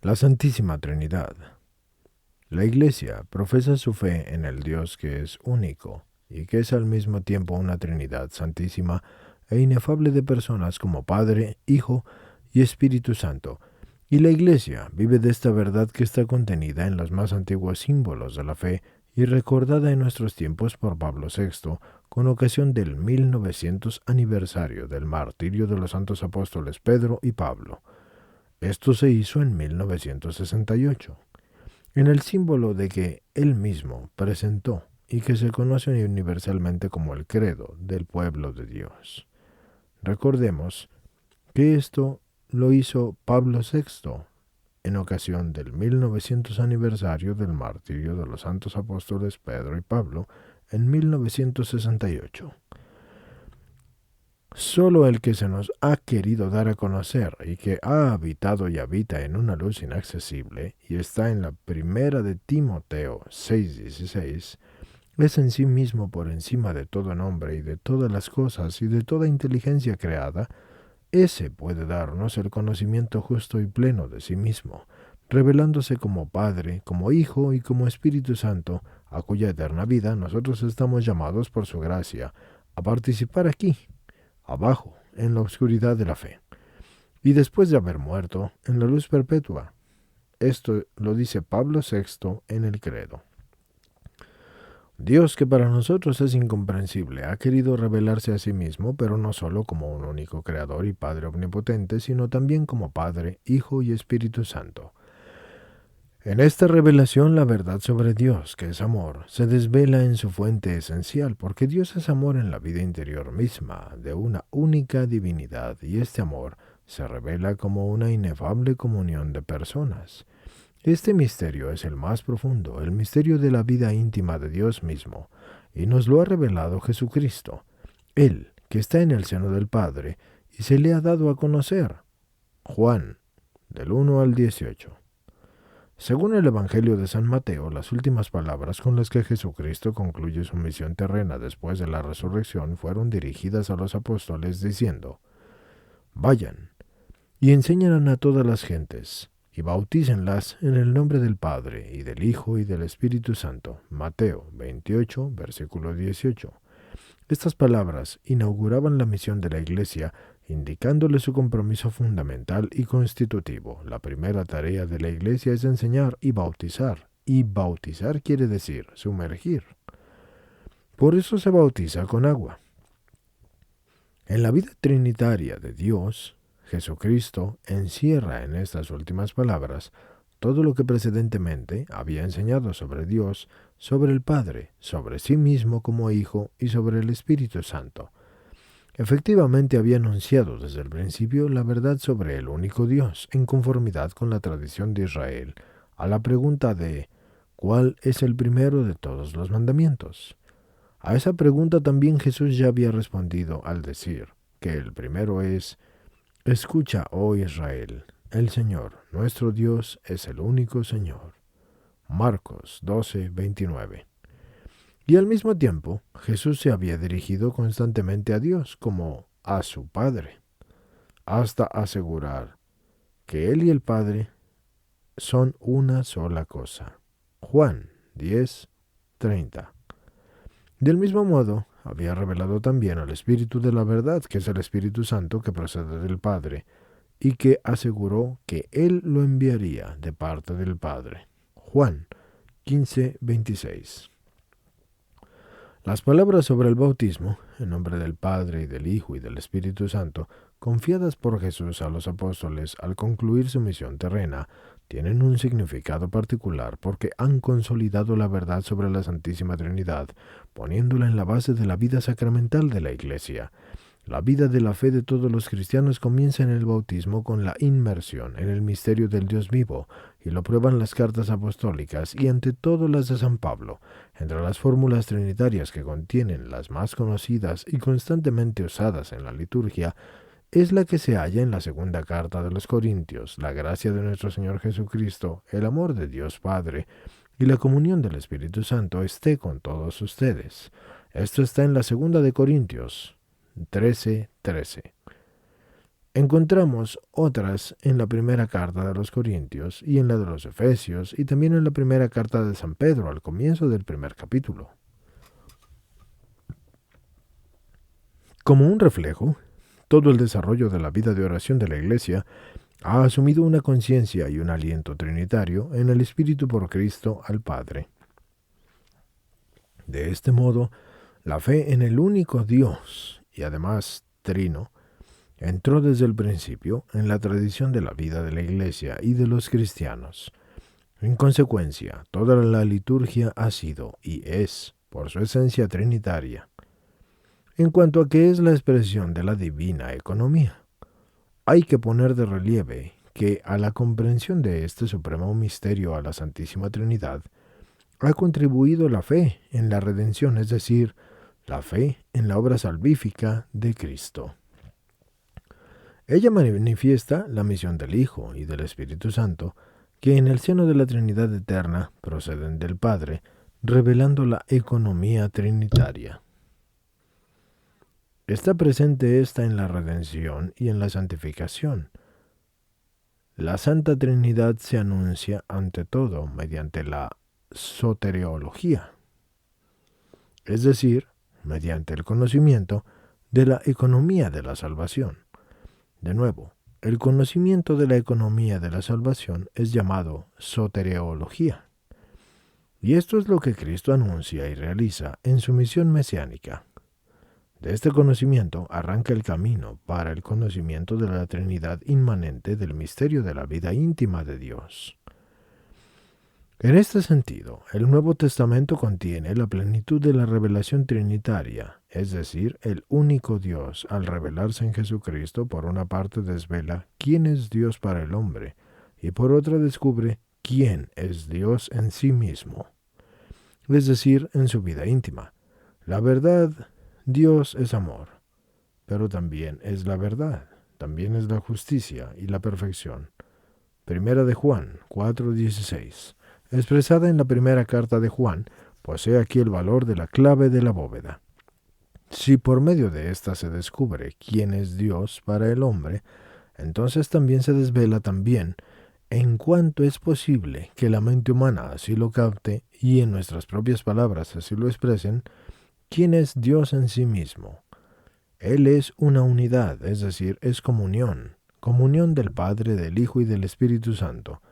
La Santísima Trinidad. La Iglesia profesa su fe en el Dios que es único y que es al mismo tiempo una Trinidad santísima e inefable de personas como Padre, Hijo y Espíritu Santo. Y la Iglesia vive de esta verdad que está contenida en los más antiguos símbolos de la fe y recordada en nuestros tiempos por Pablo VI con ocasión del 1900 aniversario del martirio de los santos apóstoles Pedro y Pablo. Esto se hizo en 1968, en el símbolo de que él mismo presentó y que se conoce universalmente como el credo del pueblo de Dios. Recordemos que esto lo hizo Pablo VI en ocasión del 1900 aniversario del martirio de los santos apóstoles Pedro y Pablo en 1968. Solo el que se nos ha querido dar a conocer y que ha habitado y habita en una luz inaccesible y está en la primera de Timoteo 6:16, es en sí mismo por encima de todo nombre y de todas las cosas y de toda inteligencia creada. Ese puede darnos el conocimiento justo y pleno de sí mismo, revelándose como Padre, como Hijo y como Espíritu Santo, a cuya eterna vida nosotros estamos llamados por su gracia a participar aquí, abajo, en la oscuridad de la fe, y después de haber muerto, en la luz perpetua. Esto lo dice Pablo VI en el Credo. Dios, que para nosotros es incomprensible, ha querido revelarse a sí mismo, pero no solo como un único Creador y Padre omnipotente, sino también como Padre, Hijo y Espíritu Santo. En esta revelación la verdad sobre Dios, que es amor, se desvela en su fuente esencial, porque Dios es amor en la vida interior misma de una única divinidad, y este amor se revela como una inefable comunión de personas. Este misterio es el más profundo, el misterio de la vida íntima de Dios mismo, y nos lo ha revelado Jesucristo, Él, que está en el seno del Padre, y se le ha dado a conocer. Juan, del 1 al 18. Según el Evangelio de San Mateo, las últimas palabras con las que Jesucristo concluye su misión terrena después de la resurrección fueron dirigidas a los apóstoles diciendo: Vayan y enseñen a todas las gentes, y bautícenlas en el nombre del Padre, y del Hijo, y del Espíritu Santo. Mateo 28, versículo 18. Estas palabras inauguraban la misión de la Iglesia, indicándole su compromiso fundamental y constitutivo. La primera tarea de la Iglesia es enseñar y bautizar quiere decir sumergir. Por eso se bautiza con agua. En la vida trinitaria de Dios, Jesucristo encierra en estas últimas palabras todo lo que precedentemente había enseñado sobre Dios, sobre el Padre, sobre sí mismo como Hijo y sobre el Espíritu Santo. Efectivamente había anunciado desde el principio la verdad sobre el único Dios, en conformidad con la tradición de Israel, a la pregunta de ¿cuál es el primero de todos los mandamientos? A esa pregunta también Jesús ya había respondido al decir que el primero es: Escucha, oh Israel, el Señor, nuestro Dios, es el único Señor. Marcos 12:29. Y al mismo tiempo, Jesús se había dirigido constantemente a Dios como a su Padre, hasta asegurar que Él y el Padre son una sola cosa. Juan 10:30. Del mismo modo, había revelado también al Espíritu de la verdad, que es el Espíritu Santo que procede del Padre, y que aseguró que Él lo enviaría de parte del Padre. Juan 15:26. Las palabras sobre el bautismo, en nombre del Padre y del Hijo y del Espíritu Santo, confiadas por Jesús a los apóstoles al concluir su misión terrena, tienen un significado particular porque han consolidado la verdad sobre la Santísima Trinidad, poniéndola en la base de la vida sacramental de la Iglesia. La vida de la fe de todos los cristianos comienza en el bautismo con la inmersión en el misterio del Dios vivo, y lo prueban las cartas apostólicas y ante todo las de San Pablo. Entre las fórmulas trinitarias que contienen las más conocidas y constantemente usadas en la liturgia, es la que se halla en la segunda carta de los Corintios: la gracia de nuestro Señor Jesucristo, el amor de Dios Padre y la comunión del Espíritu Santo esté con todos ustedes. Esto está en la segunda de Corintios 13:13. Encontramos otras en la primera carta de los Corintios y en la de los Efesios y también en la primera carta de San Pedro al comienzo del primer capítulo. Como un reflejo, todo el desarrollo de la vida de oración de la Iglesia ha asumido una conciencia y un aliento trinitario en el Espíritu por Cristo al Padre. De este modo, la fe en el único Dios y además trino entró desde el principio en la tradición de la vida de la Iglesia y de los cristianos. En consecuencia, toda la liturgia ha sido y es, por su esencia, trinitaria. En cuanto a qué es la expresión de la divina economía, hay que poner de relieve que a la comprensión de este supremo misterio a la Santísima Trinidad ha contribuido la fe en la redención, es decir, la fe en la obra salvífica de Cristo. Ella manifiesta la misión del Hijo y del Espíritu Santo, que en el seno de la Trinidad eterna proceden del Padre, revelando la economía trinitaria. Está presente esta en la redención y en la santificación. La Santa Trinidad se anuncia ante todo mediante la soteriología, es decir, mediante el conocimiento de la economía de la salvación. De nuevo, el conocimiento de la economía de la salvación es llamado soteriología. Y esto es lo que Cristo anuncia y realiza en su misión mesiánica. De este conocimiento arranca el camino para el conocimiento de la Trinidad inmanente del misterio de la vida íntima de Dios. En este sentido, el Nuevo Testamento contiene la plenitud de la revelación trinitaria, es decir, el único Dios, al revelarse en Jesucristo, por una parte desvela quién es Dios para el hombre, y por otra descubre quién es Dios en sí mismo, es decir, en su vida íntima. La verdad, Dios es amor, pero también es la verdad, también es la justicia y la perfección. Primera de Juan 4:16. Expresada en la primera carta de Juan, posee aquí el valor de la clave de la bóveda. Si por medio de ésta se descubre quién es Dios para el hombre, entonces también se desvela también, en cuanto es posible que la mente humana así lo capte y en nuestras propias palabras así lo expresen, quién es Dios en sí mismo. Él es una unidad, es decir, es comunión del Padre, del Hijo y del Espíritu Santo.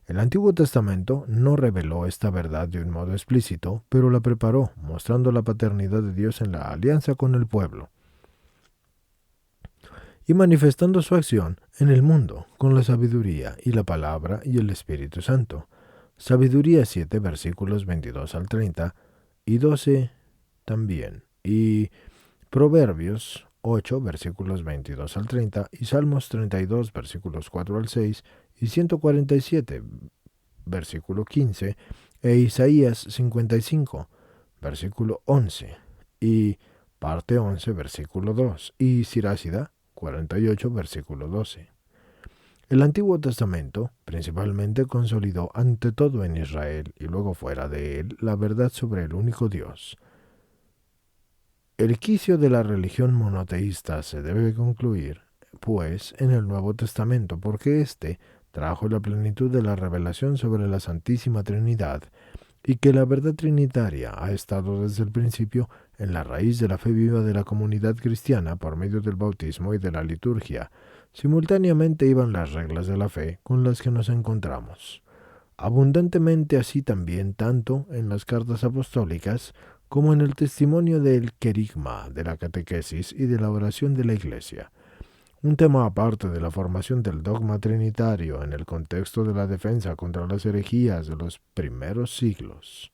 El Antiguo Testamento no reveló esta verdad de un modo explícito, pero la preparó, mostrando la paternidad de Dios en la alianza con el pueblo y manifestando su acción en el mundo con la sabiduría y la palabra y el Espíritu Santo. Sabiduría 7, versículos 22 al 30 y 12 también. Y Proverbios 8, versículos 22 al 30 y Salmos 32, versículos 4 al 6 y 147, versículo 15 e Isaías 55, versículo 11 y parte 11, versículo 2 y Sirásida 48, versículo 12. El Antiguo Testamento principalmente consolidó ante todo en Israel y luego fuera de él la verdad sobre el único Dios. El quicio de la religión monoteísta se debe concluir, pues, en el Nuevo Testamento, porque éste trajo la plenitud de la revelación sobre la Santísima Trinidad, y que la verdad trinitaria ha estado desde el principio en la raíz de la fe viva de la comunidad cristiana por medio del bautismo y de la liturgia. Simultáneamente iban las reglas de la fe con las que nos encontramos. Abundantemente así también tanto en las cartas apostólicas como en el testimonio del querigma, de la catequesis y de la oración de la Iglesia. Un tema aparte de la formación del dogma trinitario en el contexto de la defensa contra las herejías de los primeros siglos.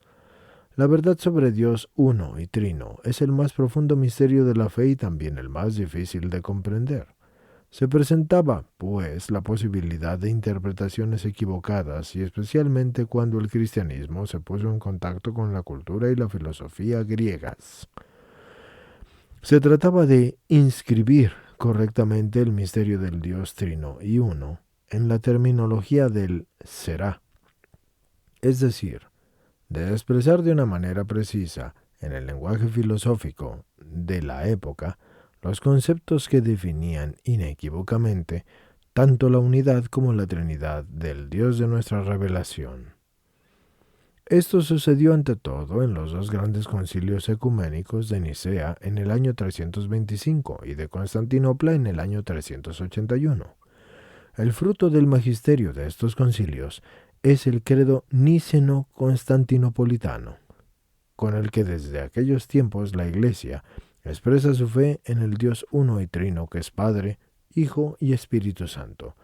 La verdad sobre Dios uno y trino es el más profundo misterio de la fe y también el más difícil de comprender. Se presentaba, pues, la posibilidad de interpretaciones equivocadas y especialmente cuando el cristianismo se puso en contacto con la cultura y la filosofía griegas. Se trataba de inscribir correctamente el misterio del Dios trino y uno en la terminología del será, es decir, de expresar de una manera precisa, en el lenguaje filosófico de la época, los conceptos que definían inequívocamente tanto la unidad como la Trinidad del Dios de nuestra revelación. Esto sucedió ante todo en los dos grandes concilios ecuménicos de Nicea en el año 325 y de Constantinopla en el año 381. El fruto del magisterio de estos concilios es el credo niceno-constantinopolitano, con el que desde aquellos tiempos la Iglesia expresa su fe en el Dios uno y trino que es Padre, Hijo y Espíritu Santo,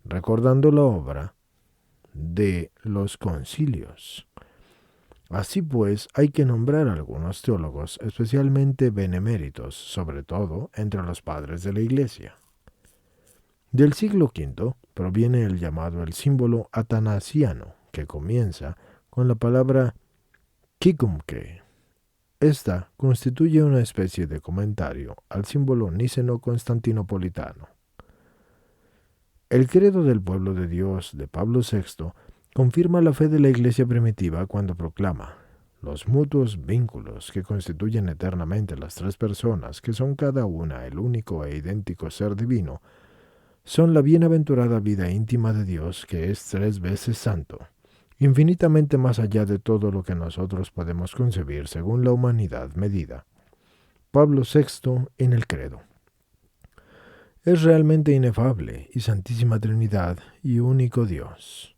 recordando la obra de los concilios. Así pues, hay que nombrar a algunos teólogos especialmente beneméritos, sobre todo entre los padres de la Iglesia. Del siglo V proviene el llamado el símbolo atanasiano, que comienza con la palabra quicumque. Esta constituye una especie de comentario al símbolo niceno-constantinopolitano. El credo del pueblo de Dios de Pablo VI confirma la fe de la Iglesia primitiva cuando proclama: los mutuos vínculos que constituyen eternamente las tres personas, que son cada una el único e idéntico ser divino, son la bienaventurada vida íntima de Dios, que es 3 veces santo, infinitamente más allá de todo lo que nosotros podemos concebir según la humanidad medida. Pablo VI en el credo. Es realmente inefable y Santísima Trinidad y único Dios.